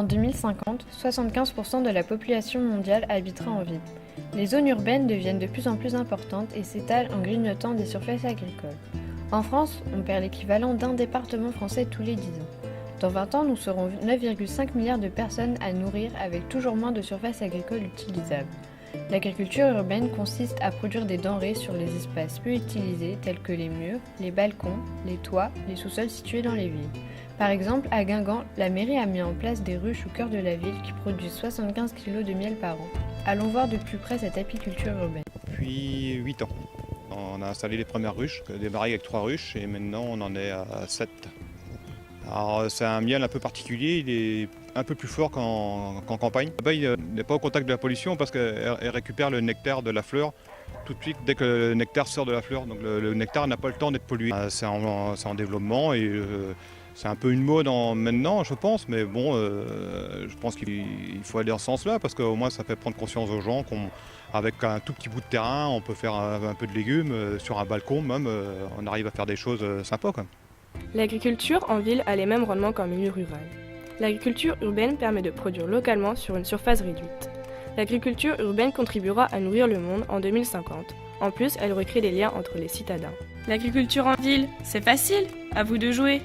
En 2050, 75% de la population mondiale habitera en ville. Les zones urbaines deviennent de plus en plus importantes et s'étalent en grignotant des surfaces agricoles. En France, on perd l'équivalent d'un département français tous les 10 ans. Dans 20 ans, nous serons 9,5 milliards de personnes à nourrir avec toujours moins de surfaces agricoles utilisables. L'agriculture urbaine consiste à produire des denrées sur les espaces peu utilisés tels que les murs, les balcons, les toits, les sous-sols situés dans les villes. Par exemple, à Guingamp, la mairie a mis en place des ruches au cœur de la ville qui produisent 75 kg de miel par an. Allons voir de plus près cette apiculture urbaine. Depuis 8 ans. On a installé les premières ruches, démarré avec 3 ruches et maintenant on en est à 7. Alors c'est un miel un peu particulier, il est un peu plus fort qu'en campagne. L'abeille n'est pas au contact de la pollution parce qu'elle récupère le nectar de la fleur tout de suite dès que le nectar sort de la fleur. Donc le nectar n'a pas le temps d'être pollué. C'est en développement et c'est un peu une mode maintenant je pense, mais bon, je pense qu'il faut aller dans ce sens-là parce qu'au moins ça fait prendre conscience aux gens qu'avec un tout petit bout de terrain, on peut faire un peu de légumes, sur un balcon même, on arrive à faire des choses sympas quand même. L'agriculture en ville a les mêmes rendements qu'en milieu rural. L'agriculture urbaine permet de produire localement sur une surface réduite. L'agriculture urbaine contribuera à nourrir le monde en 2050. En plus, elle recrée des liens entre les citadins. L'agriculture en ville, c'est facile, à vous de jouer.